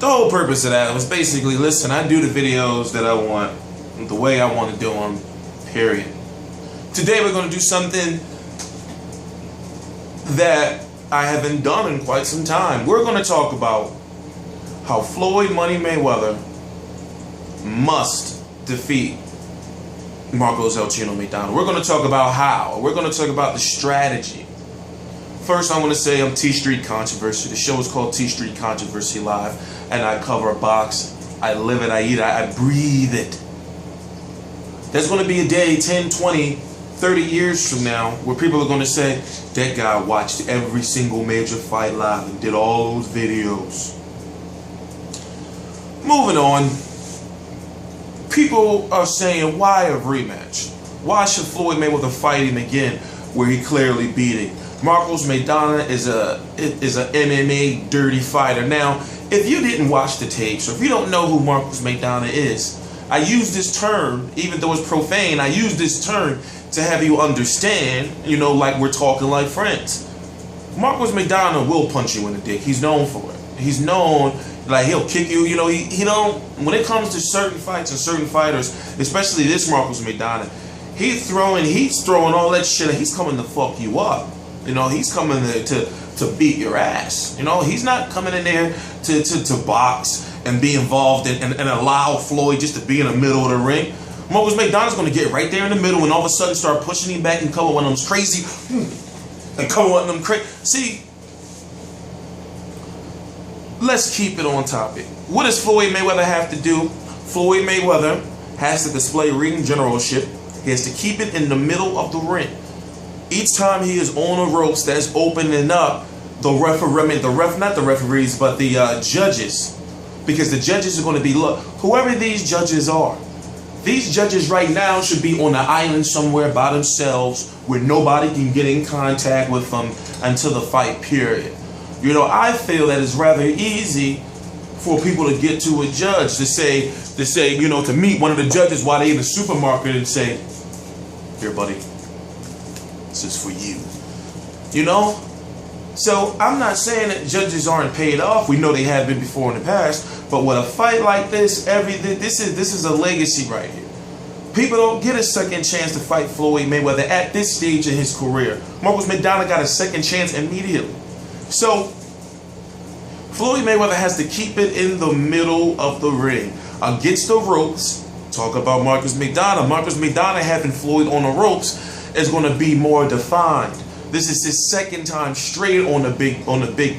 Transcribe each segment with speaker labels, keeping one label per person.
Speaker 1: whole purpose of that was basically, listen, I do the videos that I want, the way I want to do them, period. Today we're going to do something that I haven't done in quite some time. We're going to talk about how Floyd Money Mayweather must defeat Marcos El Chino Maidana. We're going to talk about how. We're going to talk about the strategy. First, I want to say I'm Tstreet Controversy. The show is called Tstreet Controversy Live, and I cover a box. I live it, I eat it, I breathe it. There's going to be a day 10, 20, 30 years from now where people are going to say, that guy watched every single major fight live and did all those videos. Moving on. People are saying, why a rematch? Why should Floyd Mayweather fight him again where he clearly beat him? Marcos Maidana is a MMA dirty fighter. Now, if you didn't watch the tapes, or if you don't know who Marcos Maidana is, I use this term, even though it's profane, I use this term to have you understand, you know, like we're talking like friends. Marcos Maidana will punch you in the dick. He's known for it. He's known, like, he'll kick you. You know, he don't, when it comes to certain fights and certain fighters, especially this Marcos Maidana, he's throwing all that shit, and he's coming to fuck you up. You know, he's coming there to beat your ass. You know, he's not coming in there to box and be involved and allow Floyd just to be in the middle of the ring. Marcos Maidana's going to get right there in the middle and all of a sudden start pushing him back and cover one of them crazy and cover one of them crazy. See, let's keep it on topic. What does Floyd Mayweather have to do? Floyd Mayweather has to display ring generalship. He has to keep it in the middle of the ring. Each time he is on the ropes, that's opening up the referees, but the judges, because the judges are going to be, look, whoever these judges are, these judges right now should be on an island somewhere by themselves where nobody can get in contact with them until the fight, period. You know, I feel that it's rather easy for people to get to a judge to say, you know, to meet one of the judges while they're in the supermarket and say, here, buddy, this is for you. You know? So I'm not saying that judges aren't paid off. We know they have been before in the past. But with a fight like this, this is a legacy right here. People don't get a second chance to fight Floyd Mayweather at this stage in his career. Marcos Maidana got a second chance immediately. So Floyd Mayweather has to keep it in the middle of the ring. Against the ropes, talk about Marcos Maidana. Marcos Maidana having Floyd on the ropes is going to be more defined. This is his second time straight on the big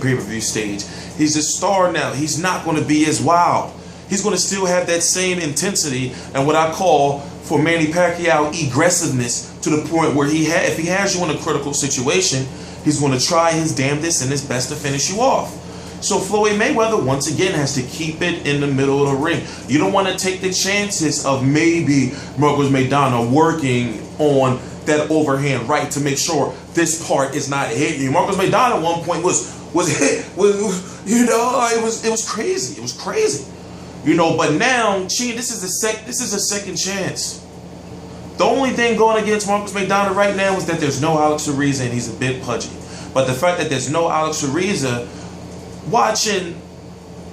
Speaker 1: pay-per-view stage. He's a star now. He's not going to be as wild. He's going to still have that same intensity and what I call, for Manny Pacquiao, aggressiveness, to the point where if he has you in a critical situation, he's going to try his damnedest and his best to finish you off. So Floyd Mayweather, once again, has to keep it in the middle of the ring. You don't want to take the chances of maybe Marcos Maidana working on that overhand right to make sure this part is not hitting you. Marcos Maidana at one point was hit, you know, it was crazy. It was crazy. You know, but now, this is a second chance. The only thing going against Marcos Maidana right now is that there's no Alex Ariza and he's a bit pudgy. But the fact that there's no Alex Ariza, watching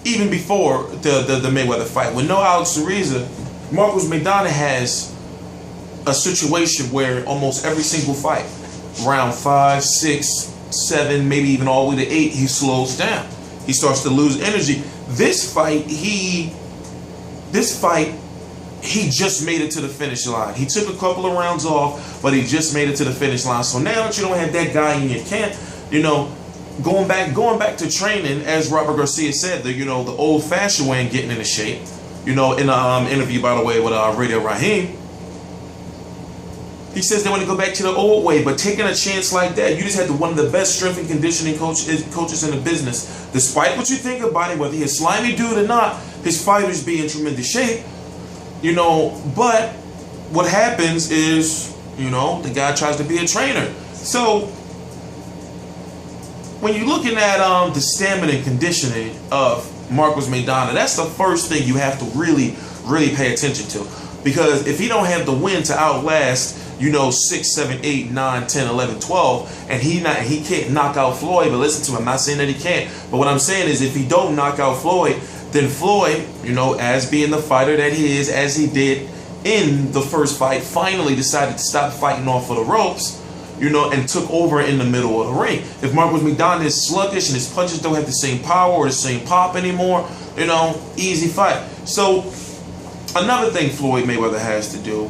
Speaker 1: even before the Mayweather fight, with no Alex Ariza, Marcos Maidana has a situation where almost every single fight, round 5, 6, 7, maybe even all the way to 8, he slows down. He starts to lose energy. This fight, he just made it to the finish line. He took a couple of rounds off, but he just made it to the finish line. So now that you don't have that guy in your camp, you know, going back to training, as Robert Garcia said, the old-fashioned way and getting into shape. You know, in an interview, by the way, with Radio Raheem, he says they want to go back to the old way, but taking a chance like that, you just had one of the best strength and conditioning coaches in the business. Despite what you think about it, whether he's a slimy dude or not, his fighters be in tremendous shape. You know, but what happens is, you know, the guy tries to be a trainer. So when you're looking at the stamina and conditioning of Marcos Maidana, that's the first thing you have to really pay attention to. Because if he don't have the win to outlast you know, 6, 7, 8, 9, 10, 11, 12, and he can't knock out Floyd. But listen to him, I'm not saying that he can't, but what I'm saying is if he don't knock out Floyd, then Floyd, you know, as being the fighter that he is, as he did in the first fight, finally decided to stop fighting off of the ropes, you know, and took over in the middle of the ring. If Marcos Maidana is sluggish and his punches don't have the same power or the same pop anymore, you know, easy fight. So another thing Floyd Mayweather has to do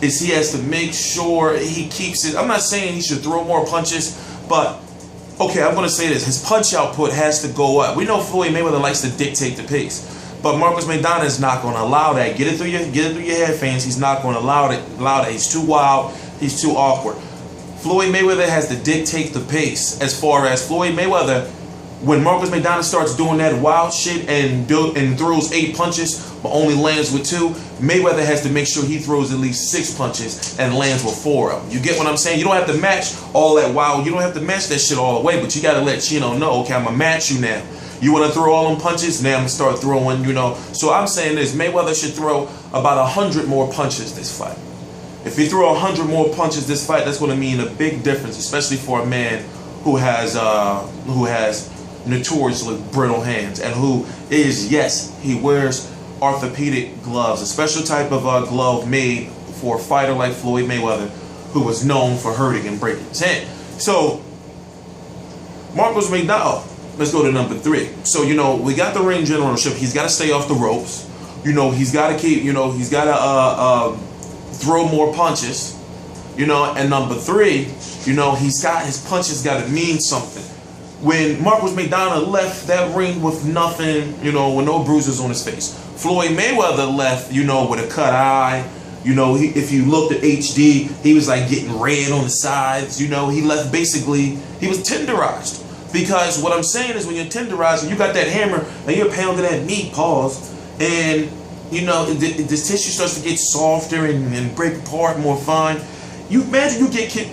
Speaker 1: is he has to make sure he keeps it. I'm not saying he should throw more punches, but okay, I'm going to say this. His punch output has to go up. We know Floyd Mayweather likes to dictate the pace, but Marcos Maidana is not going to allow that. Get it through your head, fans. He's not going to allow that. He's too wild. He's too awkward. Floyd Mayweather has to dictate the pace. As far as Floyd Mayweather, when Marcos Maidana starts doing that wild shit and throws 8 punches but only lands with 2, Mayweather has to make sure he throws at least 6 punches and lands with 4 of them. You get what I'm saying? You don't have to match all that wild. You don't have to match that shit all the way, but you got to let Chino know, okay, I'm going to match you now. You want to throw all them punches? Now I'm going to start throwing, you know. So I'm saying this, Mayweather should throw about 100 more punches this fight. If he throw 100 more punches this fight, that's going to mean a big difference, especially for a man who has notoriously brittle hands and who is, yes, he wears orthopedic gloves, a special type of glove made for a fighter like Floyd Mayweather, who was known for hurting and breaking his hand. So Marcos Maidana, let's go to number 3. So, you know, we got the ring generalship. He's got to stay off the ropes. You know, he's got to keep, you know, he's got to throw more punches. You know, and number 3, you know, his punches got to mean something. When Marcos Maidana left that ring with nothing, you know, with no bruises on his face, Floyd Mayweather left, you know, with a cut eye. You know, if you looked at HD, he was like getting red on the sides. You know, he left basically, he was tenderized. Because what I'm saying is when you're tenderized and you got that hammer and you're pounding that meat, and, you know, the tissue starts to get softer and break apart more fine. You imagine getting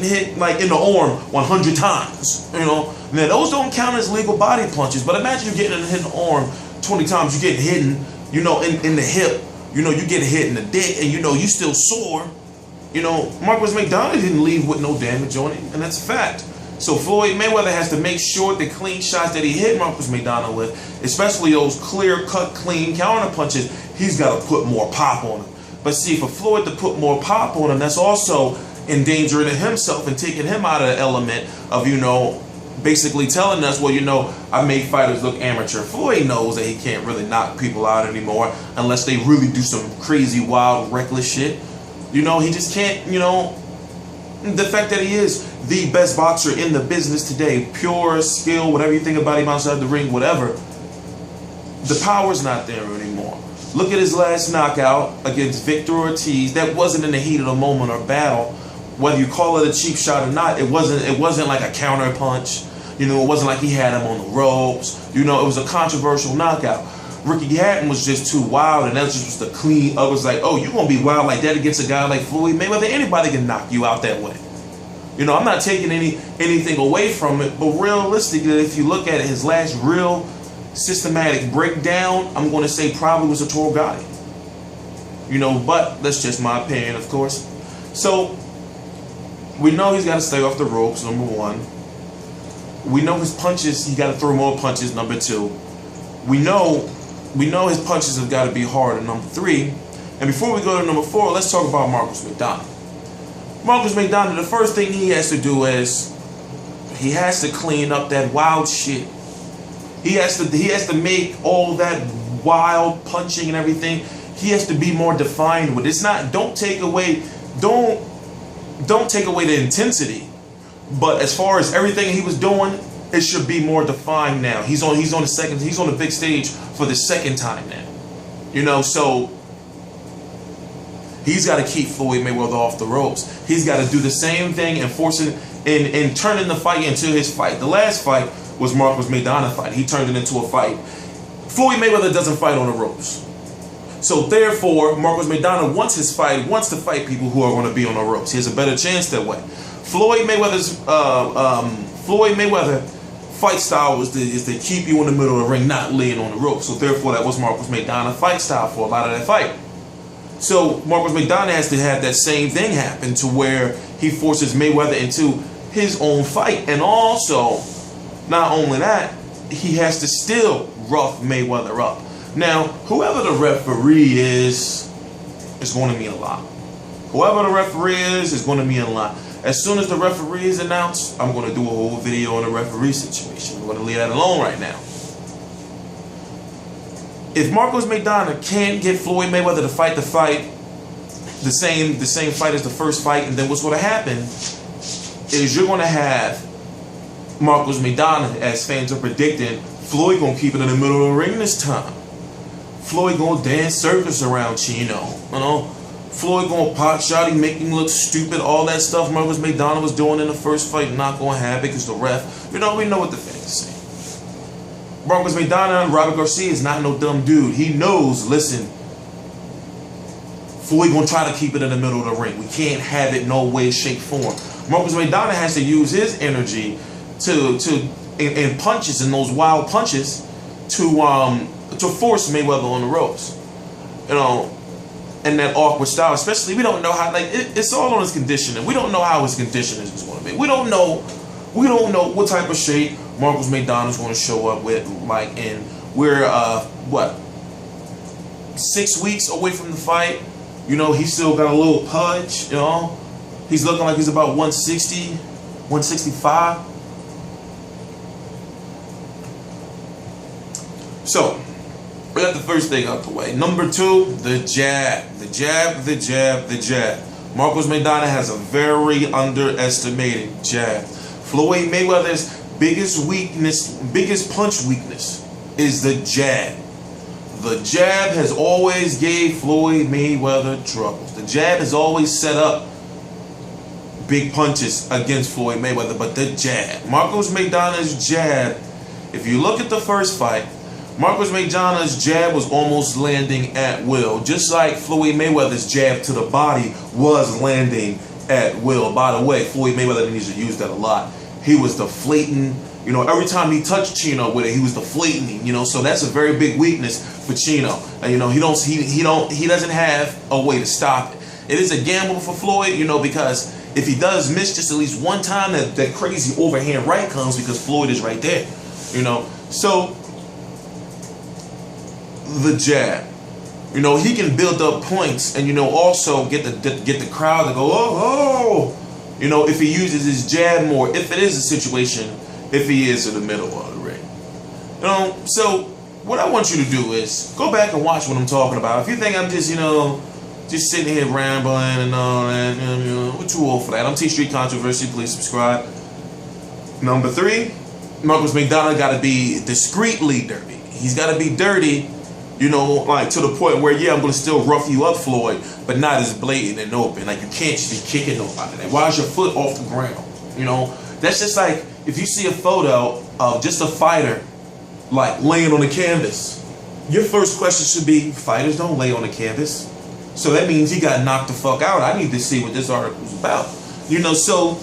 Speaker 1: hit like in the arm 100 times, you know. Now those don't count as legal body punches, but imagine you getting hit in the arm 20 times. You getting hit, you know, in the hip, you know, you getting hit in the dick, and you know you still sore. You know, Marcos Maidana didn't leave with no damage on him, and that's a fact. So Floyd Mayweather has to make sure the clean shots that he hit Marcos Maidana with, especially those clear-cut, clean counter punches, he's got to put more pop on them. But see, for Floyd to put more pop on him, that's also endangering himself and taking him out of the element of, you know, basically telling us, well, you know, I make fighters look amateur. Floyd knows that he can't really knock people out anymore unless they really do some crazy, wild, reckless shit. You know, he just can't, you know, the fact that he is the best boxer in the business today, pure skill, whatever you think about him outside the ring, whatever, the power's not there anymore. Look at his last knockout against Victor Ortiz. That wasn't in the heat of the moment or battle. Whether you call it a cheap shot or not, it wasn't like a counter punch. You know, it wasn't like he had him on the ropes. You know, it was a controversial knockout. Ricky Hatton was just too wild, and that just was the clean. I was like, oh, you gonna be wild like that against a guy like Floyd Mayweather? Anybody can knock you out that way. You know, I'm not taking anything away from it, but realistically, if you look at it, his last real systematic breakdown, I'm going to say probably was a Toro Gotti. You know, but that's just my opinion, of course. So we know he's got to stay off the ropes, number 1. We know his punches, he got to throw more punches, number 2. We know his punches have got to be harder, number 3. And before we go to number 4, let's talk about Marcos Maidana. Marcos Maidana, the first thing he has to do is he has to clean up that wild shit. He has to make all that wild punching and everything. He has to be more defined with it. It's not, don't take away the intensity. But as far as everything he was doing, it should be more defined now. He's on the big stage for the second time now. You know, so he's got to keep Floyd Mayweather off the ropes. He's got to do the same thing and forcing and turning the fight into his fight. The last fight was Marcos Maidana fight. He turned it into a fight. Floyd Mayweather doesn't fight on the ropes. So therefore, Marcos Maidana wants to fight people who are going to be on the ropes. He has a better chance that way. Floyd Mayweather's fight style is to keep you in the middle of the ring, not laying on the ropes. So therefore, that was Marcos Maidana's fight style for a lot of that fight. So Marcos Maidana has to have that same thing happen to where he forces Mayweather into his own fight. And also, not only that, he has to still rough Mayweather up. Now, whoever the referee is going to mean a lot. Whoever the referee is going to mean a lot. As soon as the referee is announced, I'm going to do a whole video on the referee situation. We're going to leave that alone right now. If Marcos Maidana can't get Floyd Mayweather to fight the same fight as the first fight, and then what's going to happen is you're going to have Marcos Maidana, as fans are predicting, Floyd going to keep it in the middle of the ring this time. Floyd going to dance circus around Chino. You know, Floyd going to pot shot him, make him look stupid, all that stuff Marcos Maidana was doing in the first fight, not going to happen because the ref, we know what the fans say. Marcos Maidana and Robert Garcia is not no dumb dude. He knows, listen, Floyd going to try to keep it in the middle of the ring. We can't have it no way, shape, form. Marcos Maidana has to use his energy in punches, and those wild punches to force Mayweather on the ropes. You know, and that awkward style, especially we don't know how, like, it's all on his conditioning. We don't know how his conditioning is going to be. We don't know what type of shape Marcos Maidana is going to show up with, like, and we're what, 6 weeks away from the fight. You know, he's still got a little pudge, you know. He's looking like he's about 160, 165. So, we got the first thing out the way. Number two, the jab. The jab, the jab, the jab. Marcos Maidana has a very underestimated jab. Floyd Mayweather's biggest punch weakness is the jab. The jab has always gave Floyd Mayweather troubles. The jab has always set up big punches against Floyd Mayweather, but the jab. Marcos Maidana's jab, if you look at the first fight, Marcos Maidana's jab was almost landing at will, just like Floyd Mayweather's jab to the body was landing at will. By the way, Floyd Mayweather needs to use that a lot. He was deflating, you know, every time he touched Chino with it, he was deflating, you know, so that's a very big weakness for Chino. And, you know, he doesn't have a way to stop it. It is a gamble for Floyd, you know, because if he does miss just at least one time, that crazy overhand right comes because Floyd is right there, you know. So the jab, you know, he can build up points and, you know, also get the crowd to go, oh, you know, if he uses his jab more, if it is a situation, if he is in the middle of the ring. You know, so what I want you to do is go back and watch what I'm talking about. If you think I'm just, you know, just sitting here rambling and all that, you know, we're too old for that. I'm Tstreet Controversy. Please subscribe. Number three, Marcos Maidana got to be discreetly dirty. He's got to be dirty, you know, like to the point where, yeah, I'm going to still rough you up, Floyd, but not as blatant and open. Like, you can't just be kicking nobody. Like, why is your foot off the ground? You know, that's just like if you see a photo of just a fighter, like, laying on the canvas. Your first question should be, fighters don't lay on the canvas. So that means he got knocked the fuck out. I need to see what this article's about. You know, so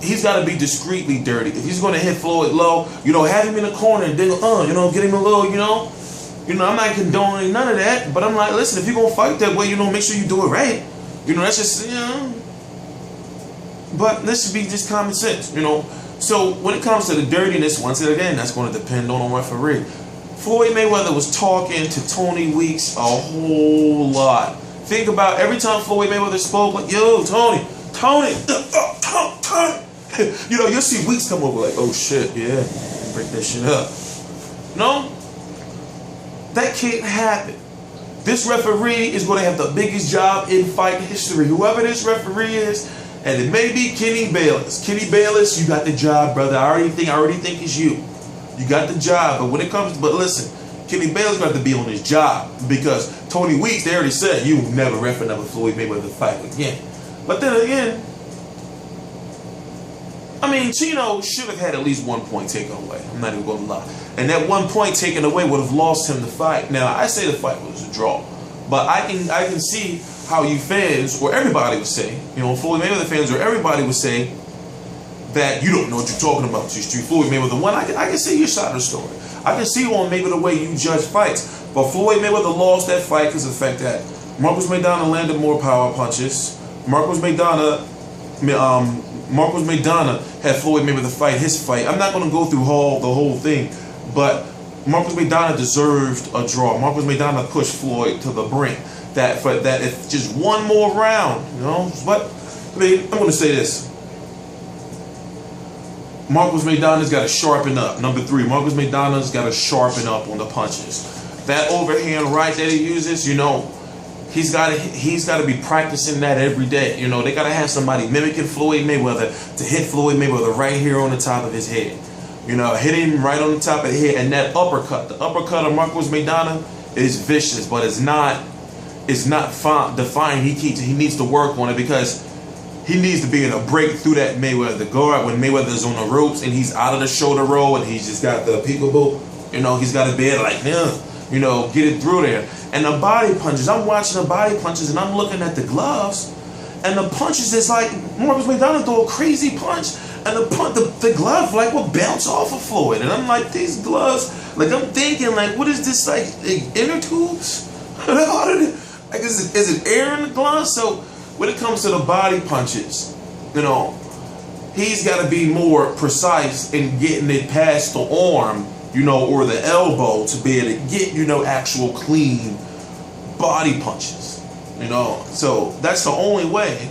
Speaker 1: he's got to be discreetly dirty. If he's going to hit Floyd low, you know, have him in the corner and then, you know, get him a little, you know, I'm not condoning none of that. But I'm like, listen, if you're going to fight that way, you know, make sure you do it right. You know, that's just, you know. But this should be just common sense, you know. So when it comes to the dirtiness, once again, that's going to depend on a referee. Floyd Mayweather was talking to Tony Weeks a whole lot. Think about every time Floyd Mayweather spoke, like, yo, Tony. You know, you'll see Weeks come over like, oh shit, yeah, break that shit up. No, that can't happen. This referee is going to have the biggest job in fight history. Whoever this referee is, and it may be Kenny Bayless. Kenny Bayless, you got the job, brother. I already think it's you. You got the job, but when it comes, but listen, Kenny Bayless got to be on his job because Tony Weeks, they already said you will never ref another Floyd Mayweather fight again. But then again, I mean, Chino should have had at least 1 point taken away. I'm not even going to lie. And that 1 point taken away would have lost him the fight. Now, I say the fight was a draw, but I can see how you fans, or everybody would say, you know, Floyd Mayweather fans, or everybody would say that you don't know what you're talking about. Tstreet, Floyd Mayweather won. I can see your side of the story. I can see on maybe the way you judge fights. But Floyd Mayweather lost that fight because of the fact that Marcos Maidana landed more power punches. Marcos Maidana had Floyd Mayweather fight his fight. I'm not going to go through the whole thing, but Marcos Maidana deserved a draw. Marcos Maidana pushed Floyd to the brink. That if just one more round, you know. But I mean, I'm going to say this. Marcos Maidana's got to sharpen up. Number 3, Marcos Maidana's got to sharpen up on the punches. That overhand right that he uses, you know, he's got to be practicing that every day. You know, they got to have somebody mimicking Floyd Mayweather to hit Floyd Mayweather right here on the top of his head. You know, hit him right on the top of the head. And that uppercut, the uppercut of Marcos Maidana is vicious, but it's not defined. He needs to work on it because he needs to be able to break through that Mayweather guard when Mayweather's on the ropes and he's out of the shoulder roll and he's just got the peekaboo. You know, he's got to be able to like, you know, get it through there. And the body punches, I'm watching the body punches and I'm looking at the gloves, and the punches is like Marcos Maidana throw a crazy punch, and the glove like will bounce off of Floyd, and I'm like, these gloves, like I'm thinking like, what is this, like inner tubes? Like is it air in the glove? So when it comes to the body punches, you know, he's got to be more precise in getting it past the arm, you know, or the elbow to be able to get, you know, actual clean body punches, you know. So that's the only way,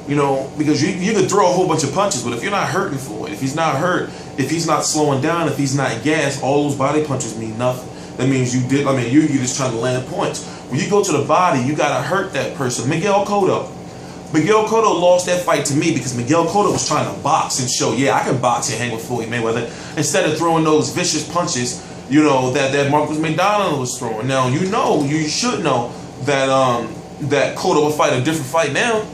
Speaker 1: you know, because you could throw a whole bunch of punches, but if you're not hurting Floyd, if he's not hurt, if he's not slowing down, if he's not gassed, all those body punches mean nothing. That means you're just trying to land points. When you go to the body, you gotta hurt that person. Miguel Cotto lost that fight to me because Miguel Cotto was trying to box and show, yeah, I can box and hang with Floyd Mayweather, instead of throwing those vicious punches, you know, that Marcos Maidana was throwing. Now, you should know that Cotto will fight a different fight now.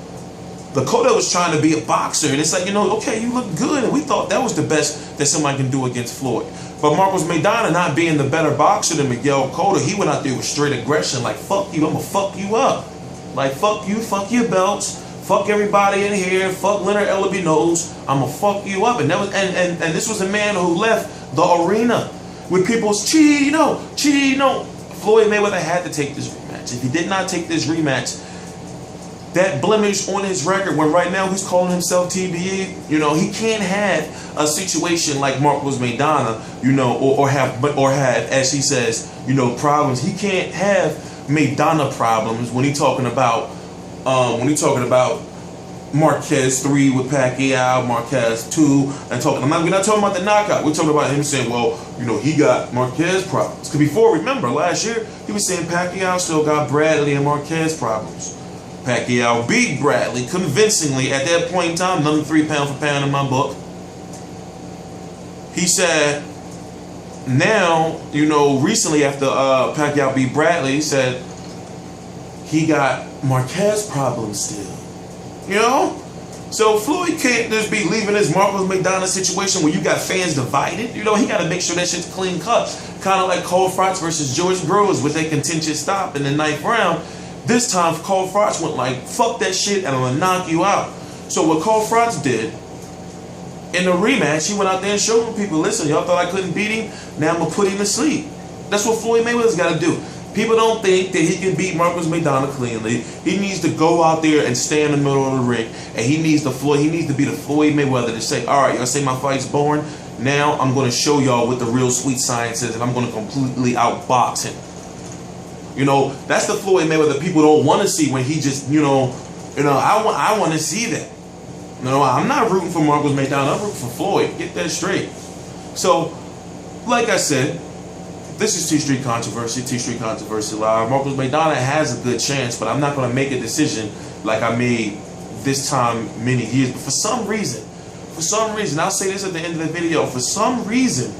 Speaker 1: The Cotto was trying to be a boxer, and it's like, you know, okay, you look good, and we thought that was the best that somebody can do against Floyd. But Marcos Maidana, not being the better boxer than Miguel Cotto, he went out there with straight aggression, like, fuck you, I'm gonna fuck you up. Like, fuck you, fuck your belts, fuck everybody in here, fuck Leonard Ellaby knows, I'm gonna fuck you up. And that was, and this was a man who left the arena with people's Chino. Floyd Mayweather had to take this rematch. If he did not take this rematch, that blemish on his record, when right now he's calling himself TBE, you know, he can't have a situation like Marcos Maidana, you know, or have, as he says, you know, problems. He can't have Maidana problems when he's talking about Marquez 3 with Pacquiao, Marquez 2, and we're not talking about the knockout. We're talking about him saying, well, you know, he got Marquez problems. Because before, remember, last year, he was saying Pacquiao still got Bradley and Marquez problems. Pacquiao beat Bradley convincingly at that point in time, number 3 pound for pound in my book. He said, now, you know, recently after Pacquiao beat Bradley, he said he got Marquez problems still. You know? So Floyd can't just be leaving this Marcos Maidana situation where you got fans divided. You know, he got to make sure that shit's clean cut. Kind of like Cole Frotz versus George Groves with that contentious stop in the 9th round. This time, Cole Frotz went like, fuck that shit, and I'm going to knock you out. So what Cole Frotz did, in the rematch, he went out there and showed people, listen, y'all thought I couldn't beat him? Now I'm going to put him to sleep. That's what Floyd Mayweather's got to do. People don't think that he can beat Marcos Maidana cleanly. He needs to go out there and stay in the middle of the ring, and he needs to be the Floyd Mayweather to say, all right, y'all say my fight's boring. Now I'm going to show y'all what the real sweet science is, and I'm going to completely outbox him. You know, that's the Floyd Mayweather people don't want to see when he just, I want to see that. You know, I'm not rooting for Marcos Maidana. I'm rooting for Floyd. Get that straight. So, like I said, this is T-Street Controversy, T-Street Controversy Live. Marcos Maidana has a good chance, but I'm not going to make a decision like I made this time many years. But for some reason, I'll say this at the end of the video, for some reason,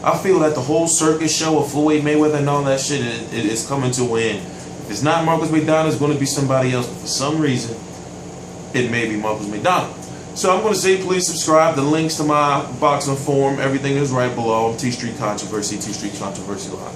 Speaker 1: I feel that the whole circus show of Floyd Mayweather and all that shit is coming to an end. If it's not Marcos Maidana, it's going to be somebody else. But for some reason, it may be Marcos Maidana. So I'm going to say please subscribe. The links to my boxing forum, everything is right below. T-Street Controversy, T-Street Controversy Live.